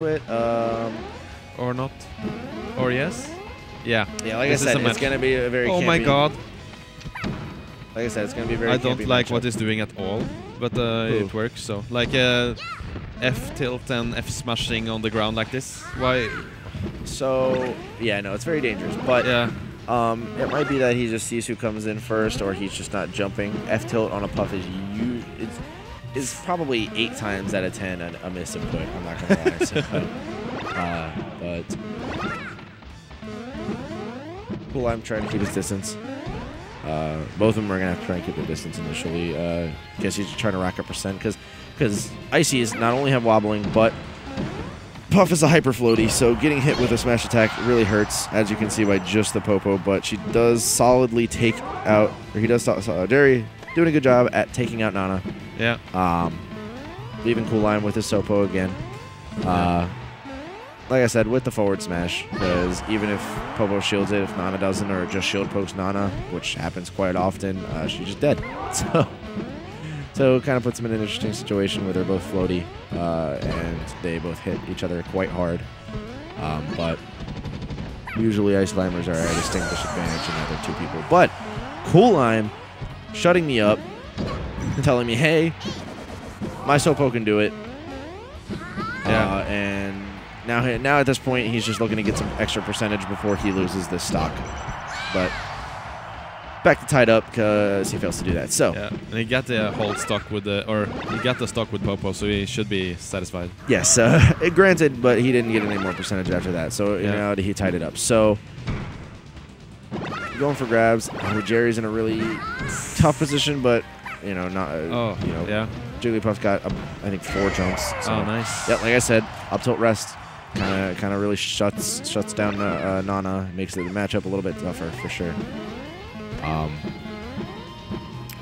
it. Or not. Or yes? Yeah. Yeah, like I said, it's going to be a very Oh my god. Like I said, it's going to be a very I don't like what he's doing at all, but it works. So, like F tilt and F smashing on the ground like this. Why? So, yeah, no, it's very dangerous. But yeah. It might be that he just sees who comes in first, or he's just not jumping. F tilt on a puff is probably 8 times out of 10 a miss input. I'm not gonna lie. So, but cool, I'm trying to keep his distance. Both of them are gonna have to try and keep their distance initially. Guess he's trying to rack up percent because Icy is not only have wobbling, but Puff is a hyper floaty, so getting hit with a smash attack really hurts, as you can see by just the Popo. But she does solidly take out, or he does. Jerry doing a good job at taking out Nana. Yeah. Leaving Cool Line with his Sopo again. Like I said, with the forward smash, because even if Popo shields it, if Nana doesn't, or just shield pokes Nana, which happens quite often, she's just dead. So it kind of puts them in an interesting situation where they're both floaty, and they both hit each other quite hard. But usually Ice Climbers are at a distinct disadvantage in the other 2 people. But Cool Lime shutting me up, telling me, hey, my Sopo can do it. Yeah. And now at this point, he's just looking to get some extra percentage before he loses this stock. But back to tied up because he fails to do that. So yeah, and he got the whole stock with he got the stock with Popo, so he should be satisfied. Yes, granted, but he didn't get any more percentage after that. So in reality, he tied it up. So going for grabs. Jerry's in a really tough position, but not. Jigglypuff got I think 4 jumps. So. Oh, nice. Yeah, like I said, up tilt rest kind of really shuts down Nana, makes the matchup a little bit tougher for sure.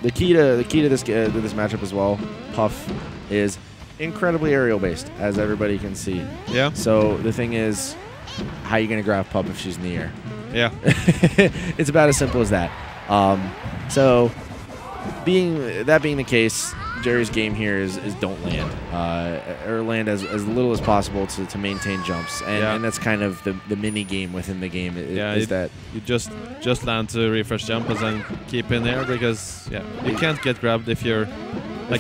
The key to this matchup as well, Puff is incredibly aerial based, as everybody can see. Yeah. So the thing is, how are you gonna grab Puff if she's in the air? Yeah. It's about as simple as that. So being the case, Jerry's game here is don't land, or land as little as possible to maintain jumps, and that's kind of the mini game within the game. That you just land to refresh jump and then keep in there, because you can't get grabbed if you're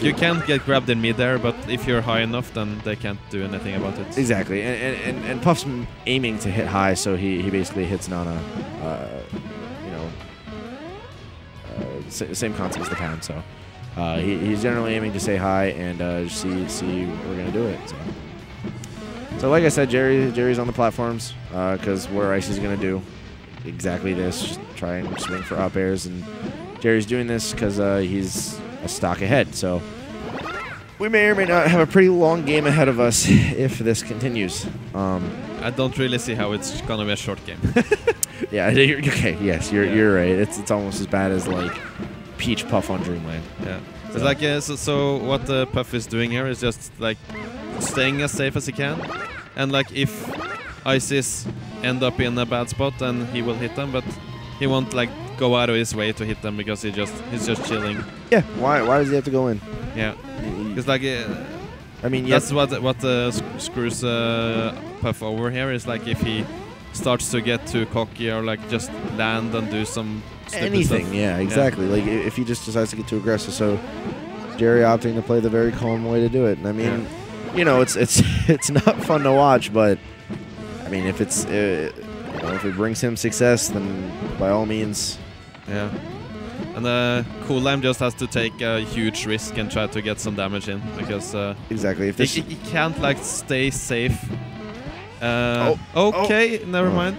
you can't get grabbed in midair, but if you're high enough, then they can't do anything about it. Exactly, and Puff's aiming to hit high, so he basically hits Nana. Same concept as the pound, so he's generally aiming to stay high and see we're gonna do it. So like I said, Jerry's on the platforms because what Icy's gonna do exactly this, just try and swing for up airs, and Jerry's doing this because he's a stock ahead. So we may or may not have a pretty long game ahead of us if this continues. I don't really see how it's gonna be a short game. Yeah. Okay. Yes, you're right. It's almost as bad as like Peach Puff on Dreamland. Yeah. It's like so what Puff is doing here is just like staying as safe as he can, and like if Ices end up in a bad spot, then he will hit them, but he won't like go out of his way to hit them because he's just chilling. Yeah. Why does he have to go in? Yeah. Because like I mean, that's what screws Puff over here is like if he starts to get too cocky or like just land and do some anything stuff. Yeah, exactly. Like if he just decides to get too aggressive. So Jerry opting to play the very calm way to do it. And I mean, it's not fun to watch, but I mean, if if it brings him success, then by all means. Yeah. And Cool Lime just has to take a huge risk and try to get some damage in, because exactly if he can't like stay safe. Never mind.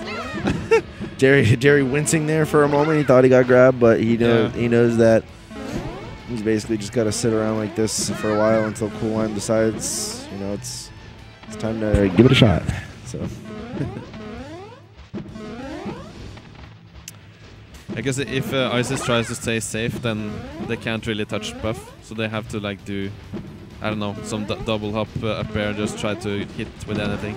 Jerry wincing there for a moment. He thought he got grabbed, but he knows that he's basically just got to sit around like this for a while until Cool Lime decides, it's time to give it a shot. So. I guess if Isis tries to stay safe, then they can't really touch Puff, so they have to like do, I don't know, some double hop up air, just try to hit with anything.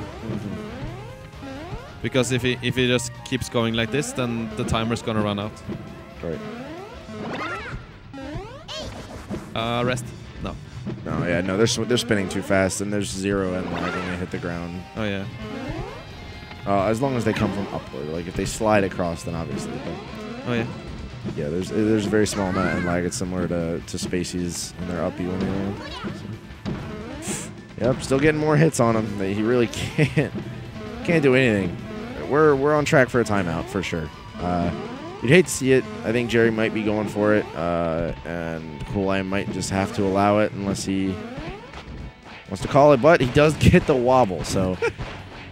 Because if he just keeps going like this, then the timer's gonna run out. Right. Rest. No. No, yeah, no, they're spinning too fast, and there's 0 end lag when they hit the ground. Oh yeah. As long as they come from upward. Like if they slide across, then obviously. But Oh yeah. yeah, there's a very small amount of end lag. It's similar to Spaceys and their uppy when they land. So. Yep, still getting more hits on him. He really can't do anything. We're on track for a timeout for sure. You'd hate to see it. I think Jerry might be going for it, and Cooleye might just have to allow it unless he wants to call it. But he does get the wobble, so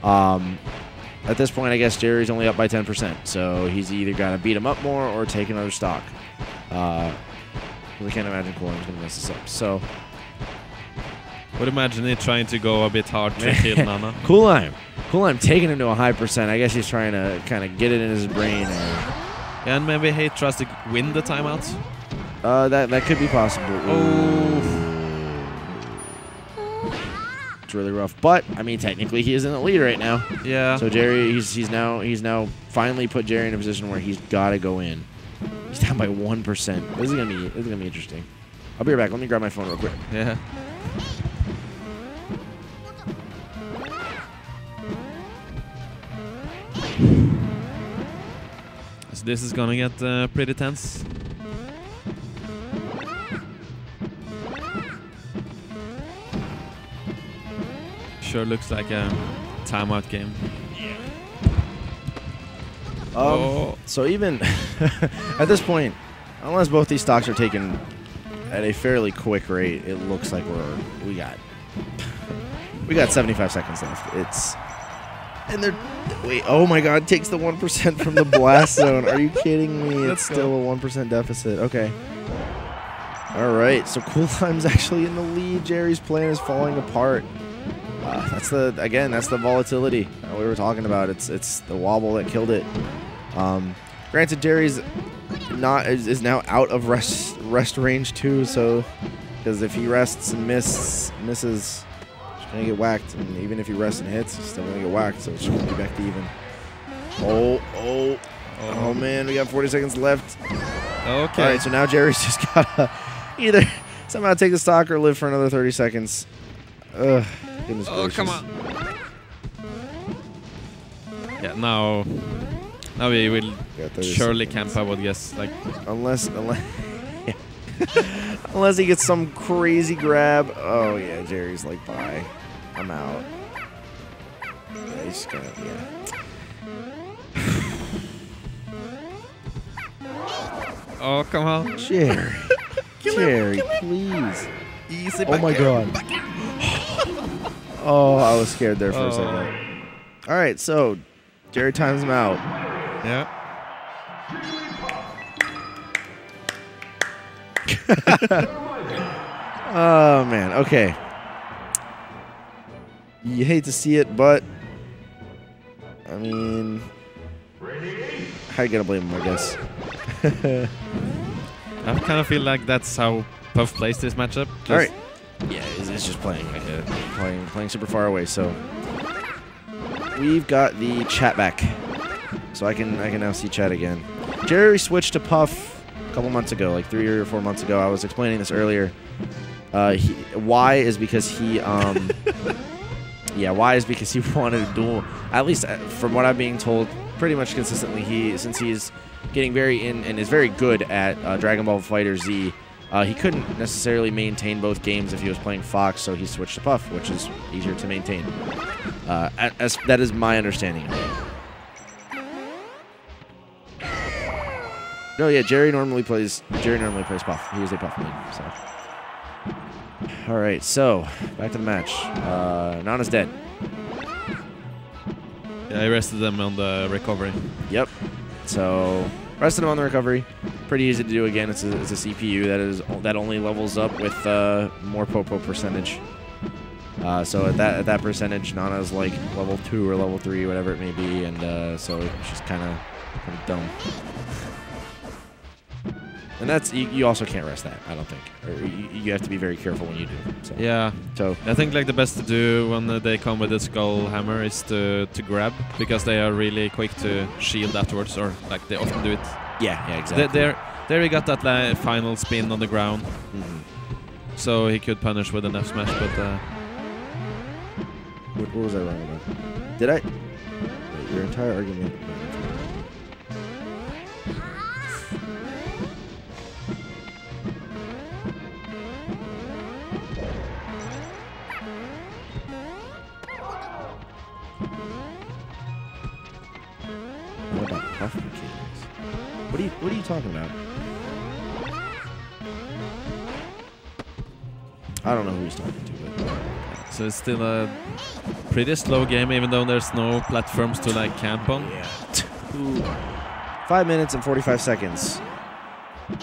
at this point, I guess Jerry's only up by 10%. So he's either got to beat him up more or take another stock. I can't imagine Cooley's going to mess this up. So would imagine it trying to go a bit hard to kill Nana. Cooleye taking him to a high percent. I guess he's trying to kind of get it in his brain. And maybe he tries to win the timeout. That could be possible. Oh. It's really rough, but I mean, technically he is in the lead right now. Yeah. So Jerry, he's now finally put Jerry in a position where he's got to go in. He's down by 1%. This is gonna be interesting. I'll be right back. Let me grab my phone real quick. Yeah. So this is gonna get pretty tense. Sure looks like a timeout game. So even at this point, unless both these stocks are taken at a fairly quick rate, it looks like we got 75 seconds left. Wait, oh my God, takes the 1% from the blast zone. Are you kidding me? It's still a 1% deficit. Okay. All right, so Coolheim's actually in the lead. Jerry's plan is falling apart. That's the volatility we were talking about. It's the wobble that killed it. Granted, Jerry's is now out of rest range too. So because if he rests and misses, he's gonna get whacked. And even if he rests and hits, he's still gonna get whacked. So it's gonna be back to even. Oh man, we got 40 seconds left. Okay. All right, so now Jerry's just gotta either somehow take the stock or live for another 30 seconds. Ugh. Goodness gracious. Come on. Yeah, now we will surely camp, I would guess. Like unless unless he gets some crazy grab. Oh yeah, Jerry's like, bye, I'm out. Yeah, he's just gonna Oh, come on. Jerry. Jerry, please. Easy. Oh my God. Oh, I was scared there for a second. All right, so Jerry times him out. Yeah. Oh man. Okay. You hate to see it, but I mean, how you gonna blame him? I guess. I kind of feel like that's how Puff plays this matchup. All right. Yeah, it's just playing super far away. So we've got the chat back, so I can now see chat again. Jerry switched to Puff a couple months ago, like 3 or 4 months ago. I was explaining this earlier. Why is because he why is because he wanted to duel. At least from what I'm being told, pretty much consistently. Since he's getting very in and is very good at Dragon Ball FighterZ. He couldn't necessarily maintain both games if he was playing Fox, so he switched to Puff, which is easier to maintain. That is my understanding of it. No, yeah, Jerry normally plays Puff. He is a Puff main. So, all right, so back to the match. Nana's dead. Yeah, I rested them on the recovery. Yep. So rested him on the recovery. Pretty easy to do again. It's a CPU that only levels up with more Popo percentage. So at that percentage, Nana's like level 2 or level 3, whatever it may be, and so she's kind of dumb. And that's you also can't rest that, I don't think. Or you have to be very careful when you do. So. Yeah. So I think like the best to do when they come with the skull hammer is to grab, because they are really quick to shield afterwards, or like they often do it. Yeah, exactly. There we got that final spin on the ground. Mm-hmm. so he could punish with an F smash, but What was I wrong about? Did I? Wait, your entire argument. What about puff mechanics? What are you talking about? I don't know who he's talking to, but so it's still a pretty slow game, even though there's no platforms to like camp on. Yeah. 5 minutes and 45 seconds.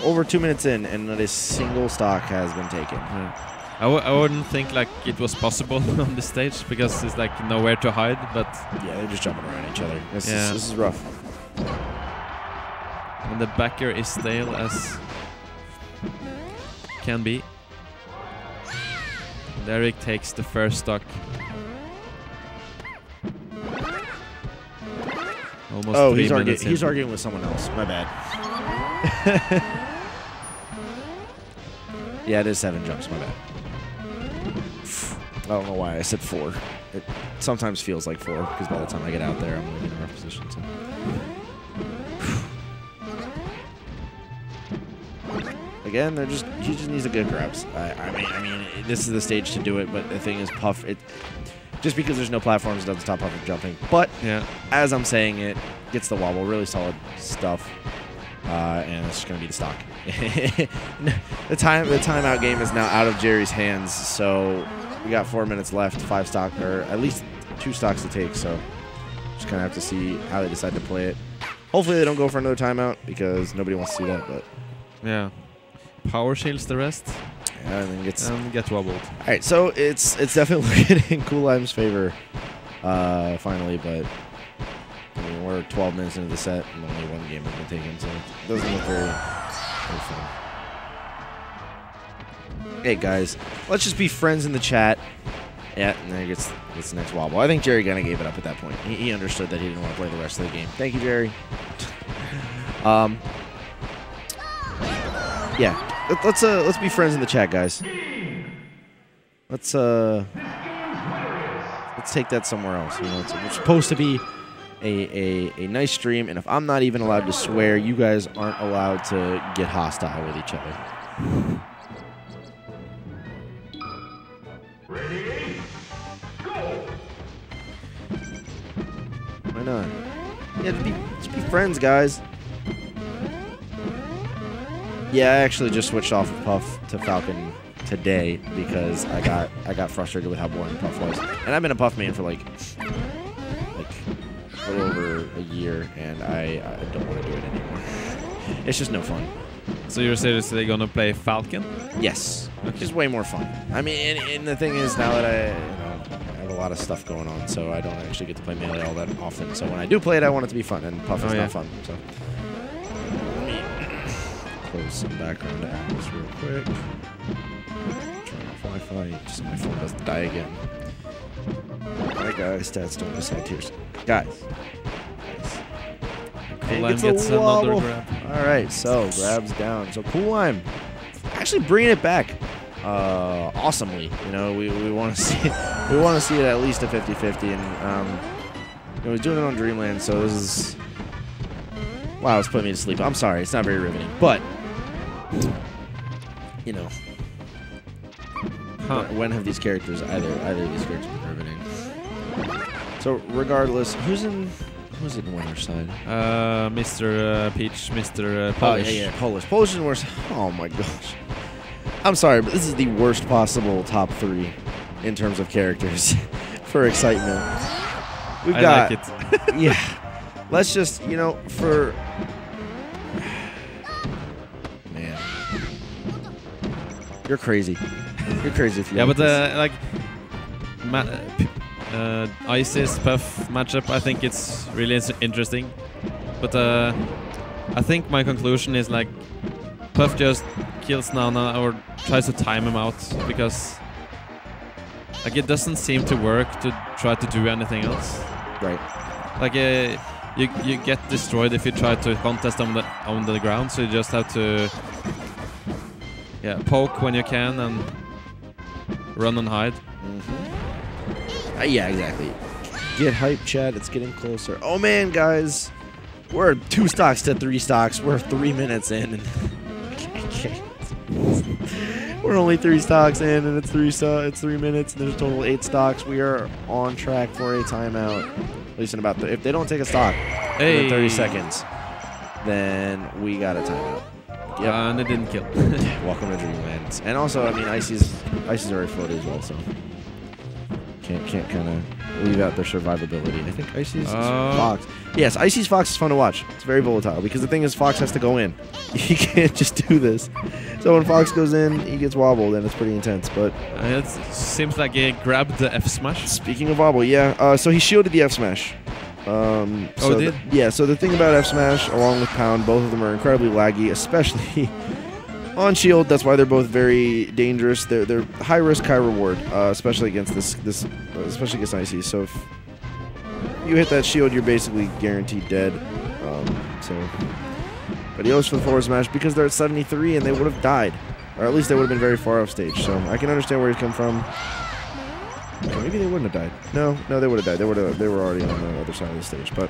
Over 2 minutes in, and not a single stock has been taken. Yeah. I wouldn't think like it was possible on this stage because it's like nowhere to hide. But yeah, they're just jumping around each other. This is rough. And the backer is stale as can be. Derek takes the first stock. Almost oh, 3 minutes he's arguing with someone else. My bad. Yeah, it is 7 jumps. My bad. I don't know why I said 4. It sometimes feels like 4 because by the time I get out there, I'm in a rough position. So. Again, he just needs a good grabs. I mean, this is the stage to do it. But the thing is, Puff. Just because there's no platforms doesn't stop Puff from jumping. But yeah, as I'm saying it, gets the wobble. Really solid stuff. And it's just gonna be the stock. the timeout game is now out of Jerry's hands. So we got 4 minutes left. 5 stock, or at least 2 stocks to take. So just kind of have to see how they decide to play it. Hopefully they don't go for another timeout because nobody wants to see that. But yeah. Power shields the rest. Yeah, and then gets wobbled. All right, so it's definitely looking in Coolime's favor finally, but I mean we're 12 minutes into the set and only 1 game has been taken, so it doesn't look very fun. Hey guys, let's just be friends in the chat. Yeah, and then he gets the next wobble. I think Jerry kind of gave it up at that point. He understood that he didn't want to play the rest of the game. Thank you, Jerry. Yeah. Let's be friends in the chat, guys. Let's take that somewhere else. You know, it's supposed to be a nice stream, and if I'm not even allowed to swear, you guys aren't allowed to get hostile with each other. Ready? Go! Why not? Yeah, just be friends, guys. Yeah, I actually just switched off of Puff to Falcon today because I got frustrated with how boring Puff was. And I've been a Puff main for like a little over a year, and I don't want to do it anymore. It's just no fun. So you're seriously gonna play Falcon? Yes, it's just way more fun. I mean, and the thing is now that I have a lot of stuff going on, so I don't actually get to play Melee all that often. So when I do play it, I want it to be fun, and Puff is not fun. So. Close some background apps real quick. Turn off Wi-Fi just so my phone doesn't die again. Alright guys, stats don't decide tears. Guys. Coolime gets another grab. Alright, so grabs down. So Coolime actually bringing it back awesomely. You know, we want to see it at least a 50-50, and you know, he's doing it on Dreamland, so this is wow, it's putting me to sleep. I'm sorry, it's not very riveting, but you know, when have these characters either of these characters been riveting? So regardless, who's in winner's side? Mr. Peach, Mr. Polish. Oh, yeah, Polish. Polish is worse. Oh my gosh. I'm sorry, but this is the worst possible top 3 in terms of characters for excitement. We've got, like it. Yeah. Let's just, you know, for man, you're crazy. You're crazy if you. Yeah, but like Isis Puff matchup, I think it's really interesting. But I think my conclusion is like Puff just kills Nana or tries to time him out because like it doesn't seem to work to try to do anything else. Right. Like you get destroyed if you try to contest on the ground, so you just have to poke when you can and run and hide. Yeah, exactly. Get hype, Chad. It's getting closer. Oh man, guys, we're 2 stocks to 3 stocks. We're 3 minutes in, and we're only 3 stocks in, and it's 3 minutes, and there's a total of 8 stocks. We are on track for a timeout. At least in about if they don't take a stock in 30 seconds, then we got a timeout. Yep. And it didn't kill. Welcome to Dreamland. And also, I mean, Icy's already floated as well, so can't kind of leave out their survivability. I think Icy's Fox. Yes, Icy's Fox is fun to watch. It's very volatile because the thing is, Fox has to go in. He can't just do this. So when Fox goes in, he gets wobbled, and it's pretty intense. But it seems like he grabbed the F smash. Speaking of wobble, yeah. So he shielded the F smash. So did? Yeah, so the thing about F smash along with Pound, both of them are incredibly laggy, especially on shield. That's why they're both very dangerous. They're high risk, high reward, especially against especially against Icy. So if you hit that shield, you're basically guaranteed dead. But he goes for the forward smash because they're at 73 and they would have died, or at least they would have been very far off stage. So I can understand where he's come from. Okay, maybe they wouldn't have died. No, they would have died. They were already on the other side of the stage. But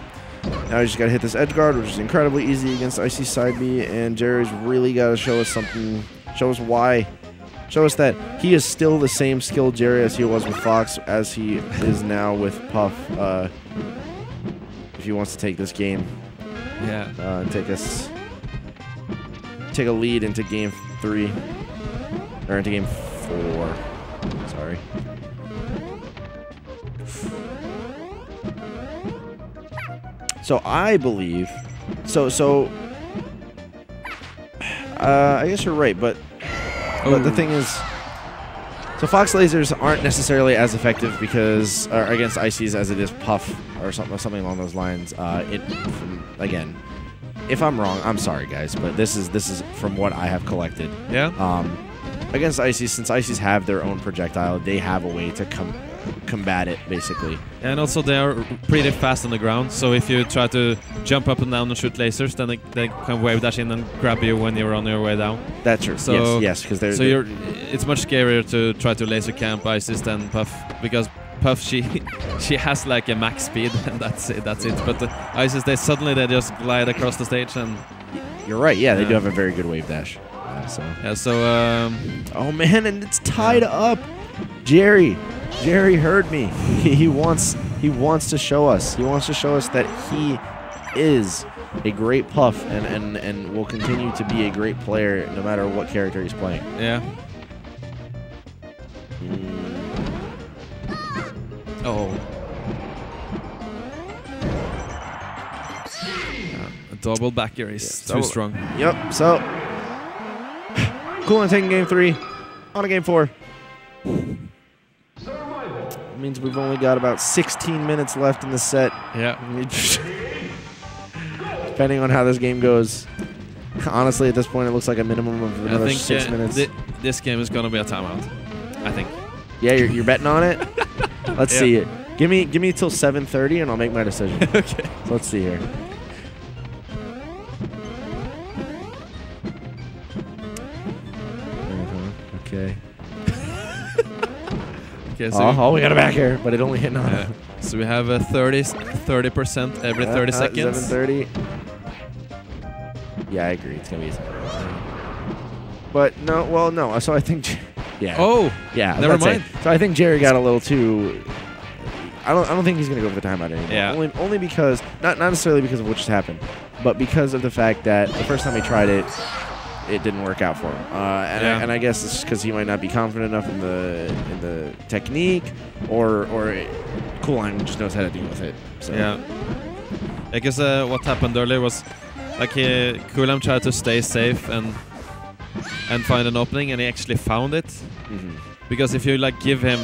now you just got to hit this edge guard, which is incredibly easy against Icy side B. And Jerry's really got to show us something. Show us why. Show us that he is still the same skilled Jerry as he was with Fox, as he is now with Puff. If he wants to take this game, and take a lead into game 3 or into game 4. Sorry. So I believe, I guess you're right, but the thing is, so Fox lasers aren't necessarily as effective because against Icy's as it is Puff or something along those lines. Again, if I'm wrong, I'm sorry guys, but this is from what I have collected. Yeah. Against Icy's, since Icy's have their own projectile, they have a way to combat it, basically. And also they are pretty fast on the ground, so if you try to jump up and down and shoot lasers, then they can wave dash in and grab you when you're on your way down. That's true. So, yes, because they're... it's much scarier to try to laser camp Isis than Puff, because Puff, she has like a max speed, and that's it. But the Isis, they just glide across the stage, and... You're right, yeah, they do have a very good wave dash. Oh man, and it's tied up! Jerry heard me. He wants to show us. He wants to show us that he is a great Puff and will continue to be a great player no matter what character he's playing. Yeah. Oh. A double back air is too strong. Yep. So cool on taking game 3. On to game 4. It means we've only got about 16 minutes left in the set. Yeah. Depending on how this game goes. Honestly, at this point, it looks like a minimum of another 6 minutes. This game is gonna be a timeout, I think. Yeah, you're betting on it? Let's see it. Give me till 7:30 and I'll make my decision. Okay. So let's see here. Okay. Okay, so we got a back air, but it only hit 9. So we have a 30% every 30 seconds. 7:30. Yeah, I agree. It's gonna be. But no. So I think. Yeah. Oh. Yeah. Never mind. So I think Jerry got a little too. I don't think he's gonna go for the timeout anymore. Yeah. Only because not necessarily because of what just happened, but because of the fact that the first time he tried it, it didn't work out for him. And I guess it's because he might not be confident enough in the technique, or Coolline just knows how to deal with it. So. Yeah. I guess what happened earlier was like Coolline tried to stay safe and find an opening, and he actually found it. Because if you like give him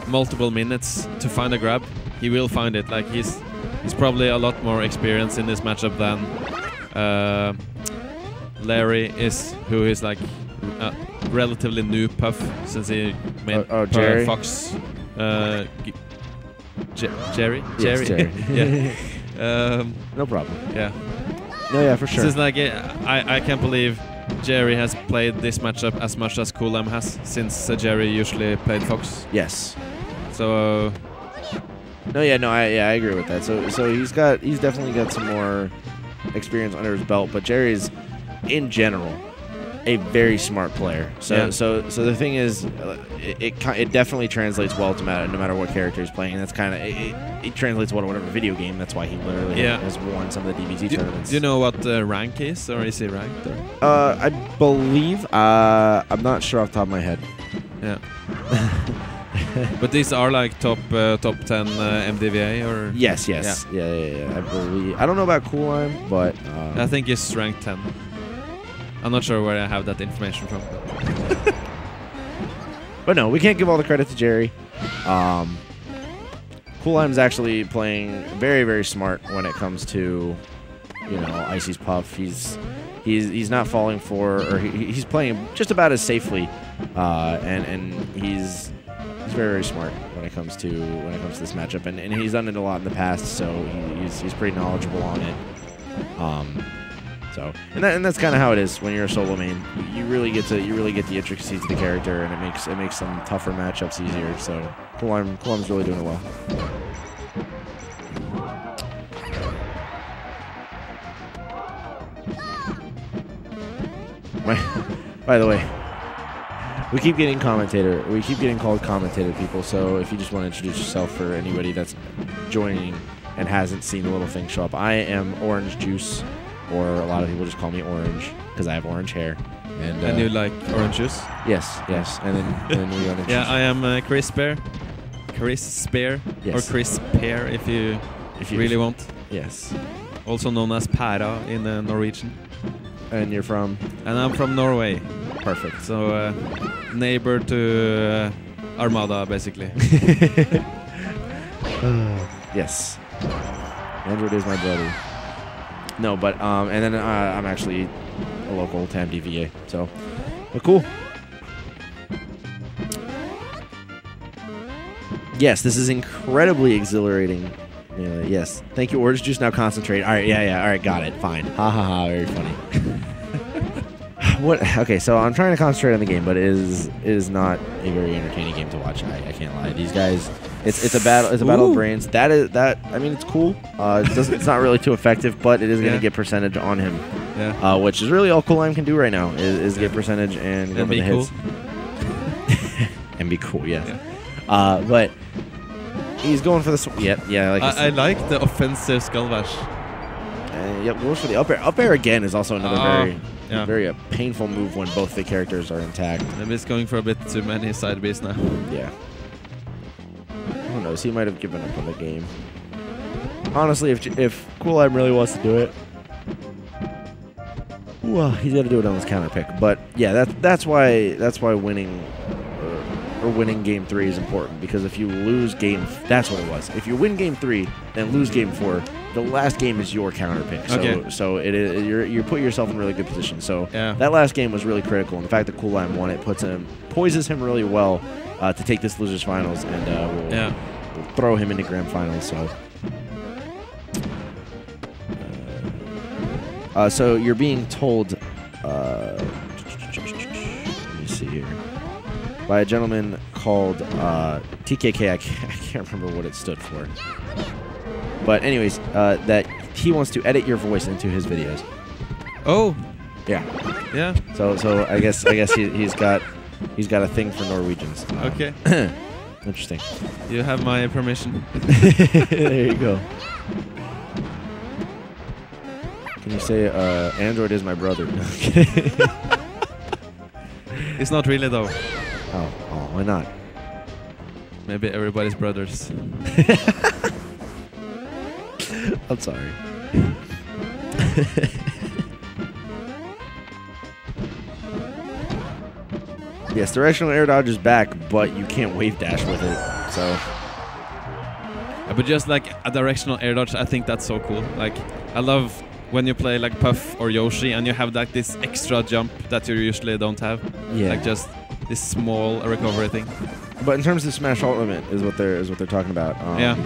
multiple minutes to find a grab, he will find it. Like he's probably a lot more experienced in this matchup than Larry is, who is like relatively new Puff since he made Jerry? Fox. Jerry? Yes, Jerry. Yeah. No problem. Yeah. No, yeah, for sure. This is like I can't believe Jerry has played this matchup as much as Coolham has, since Jerry usually played Fox. Yes. So. I agree with that. So he's definitely got some more experience under his belt, but Jerry's in general a very smart player. So the thing is, it definitely translates well to no matter what character he's playing. And that's kind of it translates well to whatever video game. That's why he literally has won some of the DBT tournaments. Do you know what the rank is, or is he ranked? Or? I believe I'm not sure off the top of my head. Yeah. But these are like top 10 MDVA, or? Yes. Yeah. I believe. I don't know about Coolheim, but I think it's ranked 10. I'm not sure where I have that information from. But no, we can't give all the credit to Jerry. Coolheim's actually playing very, very smart when it comes to, Icy's Puff. He's not falling for, or he's playing just about as safely, and he's very, very smart when it comes to this matchup, and he's done it a lot in the past, so he's pretty knowledgeable on it. And that's kind of how it is when you're a solo main. You really get the intricacies of the character, and it makes some tougher matchups easier. So Coolheim's really doing it well. By the way, we keep getting called commentator people. So if you just want to introduce yourself for anybody that's joining and hasn't seen the little thing show up, I am Orange Juice. Or a lot of people just call me Orange because I have orange hair. And you like orange juice? Yes. And then we want to. Yeah, I am Chris Spear. Chris Spear, yes. Or Chris Pear if you really want. Yes. Also known as Pæra in Norwegian. And you're from? And I'm from Norway. Perfect. So neighbor to Armada, basically. Yes. Android is my brother. No, but and then I'm actually a local TAM DVA, so but cool. Yes, this is incredibly exhilarating. Yes, thank you, Orange Juice. Now concentrate. All right, all right, got it. Fine. Ha ha ha. Very funny. What? Okay, so I'm trying to concentrate on the game, but it is not a very entertaining game to watch. I can't lie. These guys, it's a battle. It's a battle of brains. I mean, it's cool. It's not really too effective, but it is going to get percentage on him. Yeah. Which is really all Coolheim can do right now is get percentage and go for the hits. And be cool. Yes. Yeah. But he's going for the I like the offensive skull bash. Yep, goes for the up air. Up air again is also another very painful move when both the characters are intact. Maybe it's going for a bit too many side Bs now. Yeah. Who knows? He might have given up on the game. Honestly, if Coolheim really wants to do it, well, he's got to do it on his counter pick. But yeah, that's why winning or winning game 3 is important, because if you lose that's what it was. If you win game 3 and lose game 4, the last game is your counter pick. So it is you put yourself in a really good position. So that last game was really critical, and the fact that Coolheim won it poises him really well to take this losers finals, and we'll throw him into grand finals. So you're being told, let me see here, by a gentleman called TKK. I can't remember what it stood for. But anyways, that he wants to edit your voice into his videos. Oh. Yeah. Yeah. So I guess he's got a thing for Norwegians. Okay. Interesting. You have my permission. There you go. Can you say Android is my brother? It's not really though. Oh, why not? Maybe everybody's brothers. I'm sorry. Yes, directional air dodge is back, but you can't wave dash with it. So. Yeah, but just like a directional air dodge, I think that's so cool. Like, I love when you play like Puff or Yoshi and you have like this extra jump that you usually don't have. Yeah. Like just this small recovery thing. But in terms of Smash Ultimate is what they're talking about. Yeah.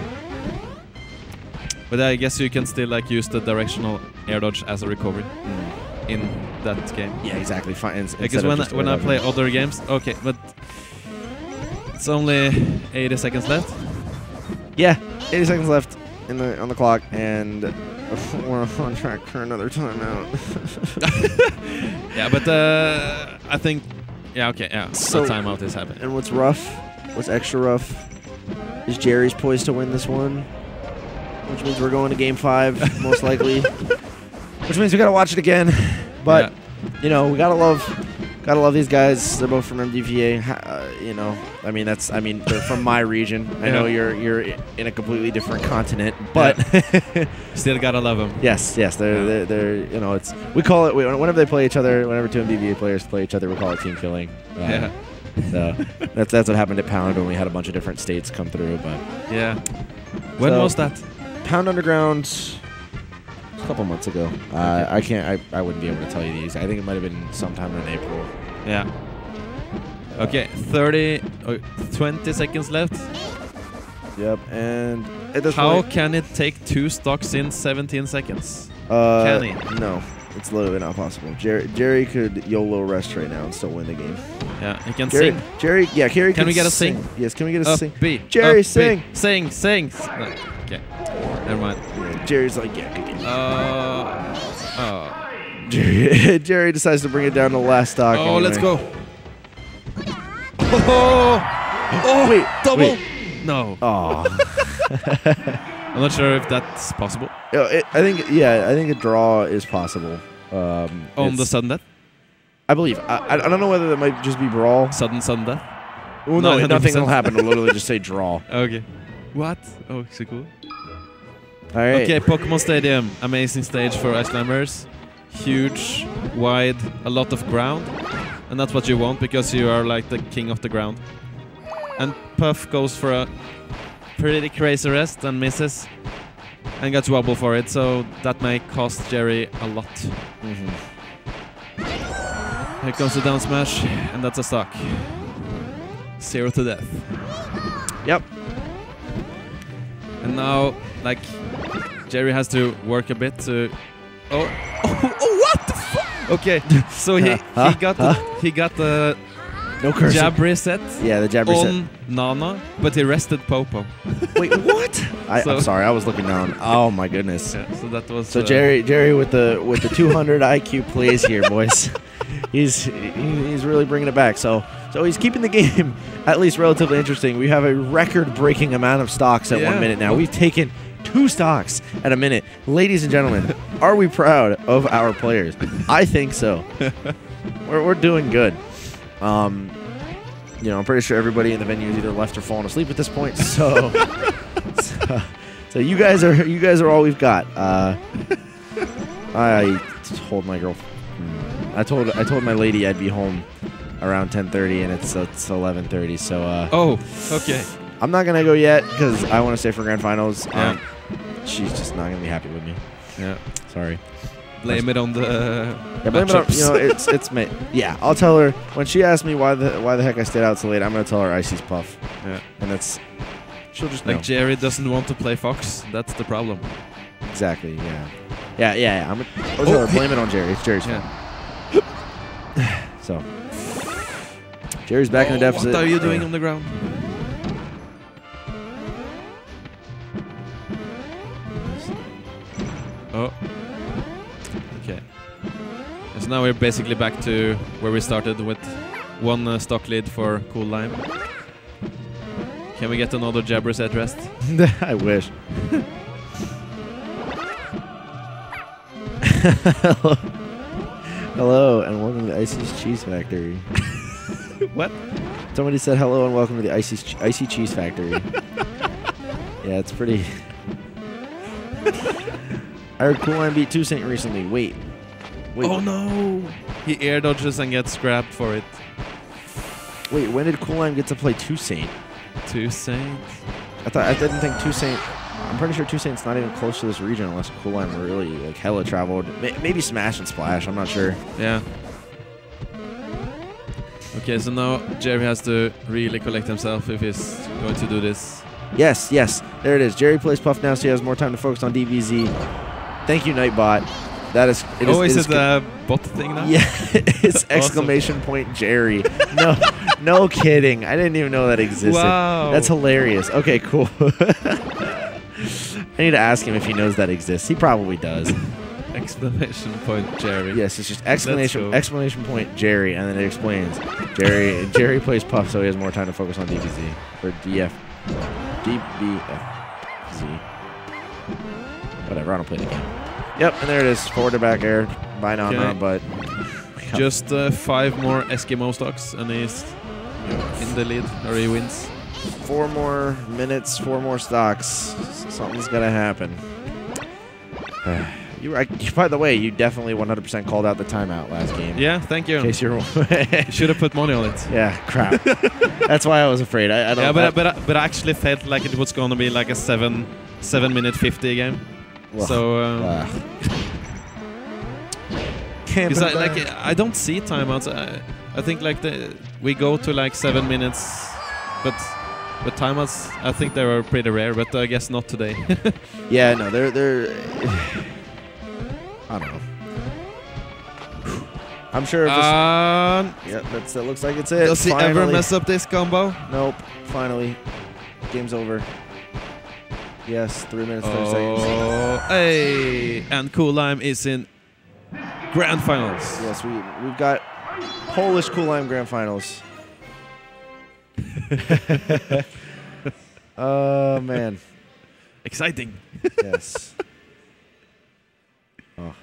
But I guess you can still like use the directional air dodge as a recovery. in that game. Yeah, exactly. Because when I play other games, okay, but it's only 80 seconds left. Yeah, 80 seconds left on the clock, and we're on track for another timeout. Yeah, but I think, yeah, okay, yeah, So- the timeout is happening. And what's extra rough, is Jerry's poised to win this one, which means we're going to Game 5, most likely. Which means we gotta watch it again. But, you know, we gotta love these guys. They're both from MDVA. You know, I mean, they're from my region. I know you're in a completely different continent, but still gotta love them. Yes, they're you know, we call it whenever they play each other. Whenever two MDVA players play each other, we call it team killing. So that's what happened at Pound when we had a bunch of different states come through. But yeah, when was that? Pound Underground. A couple months ago. I wouldn't be able to tell you these. I think it might have been sometime in April. Yeah. Okay, 20 seconds left. Yep, and at this How point, can it take 2 stocks in 17 seconds? can he? No, it's literally not possible. Jerry could YOLO rest right now and still win the game. Yeah, he can Jerry, sing. Jerry, yeah, Jerry. Can we get a sing? Yes, can we get a Up sing? B. Jerry, up sing. B. Sing. No, okay, never mind. Yeah, Jerry's like, yeah, good game. Jerry decides to bring it down to the last stock. Oh, anyway. let's go. Wait, double. wait. No. Oh. I'm not sure if that's possible. I think a draw is possible. On the sudden death? I believe. I don't know whether that might just be brawl. Sudden death? Well, no, 900%. nothing will happen. It'll literally just say draw. Okay. What? Oh, so cool. All right. Okay, Pokemon Stadium. Amazing stage for ice climbers. Huge, wide, a lot of ground. And that's what you want because you are like the king of the ground. And Puff goes for a pretty crazy rest and misses. And gets wobble for it, so that may cost Jerry a lot. Here comes the down smash, and that's a stock. 0 to death. Yep. And now, like, Jerry has to work a bit to. Oh, what the fuck? Okay, so he got the No curse. jab reset. Yeah, the jab reset. On Nana, but he rested Popo. Wait, what? I'm sorry, I was looking down. Oh my goodness. Yeah, so that was. So Jerry with the 200 IQ plays here, boys. He's really bringing it back. So he's keeping the game at least relatively interesting. We have a record-breaking amount of stocks at 1 minute now. We've taken 2 stocks at a minute. Ladies and gentlemen, are we proud of our players? I think so. We're doing good. You know, I'm pretty sure everybody in the venue is either left or fallen asleep at this point. So you guys are all we've got. I told my girl. I told my lady I'd be home around 10:30, and it's 11:30. So. Oh, okay. I'm not gonna go yet because I want to stay for grand finals. Yeah. She's just not gonna be happy with me. Yeah. Sorry. Blame it on the. Yeah, blame it on, you know, it's me. Yeah, I'll tell her when she asks me why the heck I stayed out so late. I'm gonna tell her Icy's Puff. Yeah. And she'll just know. Like Jerry doesn't want to play Fox. That's the problem. Exactly. Yeah. I'll tell her blame it on Jerry. It's Jerry's fault. So Jerry's back in the deficit. What are you doing on the ground? Oh. Okay. So now we're basically back to where we started with 1 stock lead for Cool Lime. Can we get another jab reset rest? I wish. Hello and welcome to the Icy's Cheese Factory. What? Somebody said hello and welcome to the Icy Cheese Factory. Yeah, it's pretty. I heard Cool Line beat 2 Saint recently. Wait. Oh no! He air dodges and gets grabbed for it. Wait, when did Cool Line get to play 2 Saint? 2 Saint? I didn't think 2 Saint. I'm pretty sure 2 Saint's not even close to this region unless Cool Line really like hella traveled. Maybe Smash and Splash. I'm not sure. Yeah. Okay, so now Jerry has to really collect himself if he's going to do this. Yes. There it is. Jerry plays Puff now, so he has more time to focus on DBZ. Thank you, Nightbot. That is. Is it a bot thing now? Yeah, it's exclamation point Jerry. No kidding. I didn't even know that existed. Wow. That's hilarious. Okay, cool. I need to ask him if he knows that exists. He probably does. Exclamation point Jerry. Yes, it's just Cool. exclamation point Jerry, and then it explains. Jerry plays Puff, so he has more time to focus on DBZ or DBFZ. Whatever. I don't play the game. Yep, and there it is. Forward to back air. By Nana, but just 5 more Eskimo stocks, and he's in the lead, or he wins. 4 more minutes, 4 more stocks. Something's gonna happen. By the way, you definitely 100% called out the timeout last game. Yeah, thank you. In case you're Should have put money on it. Yeah, crap. That's why I was afraid. I don't. Yeah, but I actually felt like it was gonna be like a 7-minute 50 game. Well, So. Because I don't see timeouts. I think like we go to like 7 minutes, but timeouts I think they were pretty rare. But I guess not today. Yeah, no, they're. I don't know. I'm sure. If yeah, that looks like it's it. Does he ever mess up this combo? Nope. Finally, game's over. Yes, 3 minutes 30 seconds. Oh, hey! And Cool Lime is in Grand Finals. Yes, we've got Polish Cool Lime Grand Finals. Oh man, exciting. yes. Oh.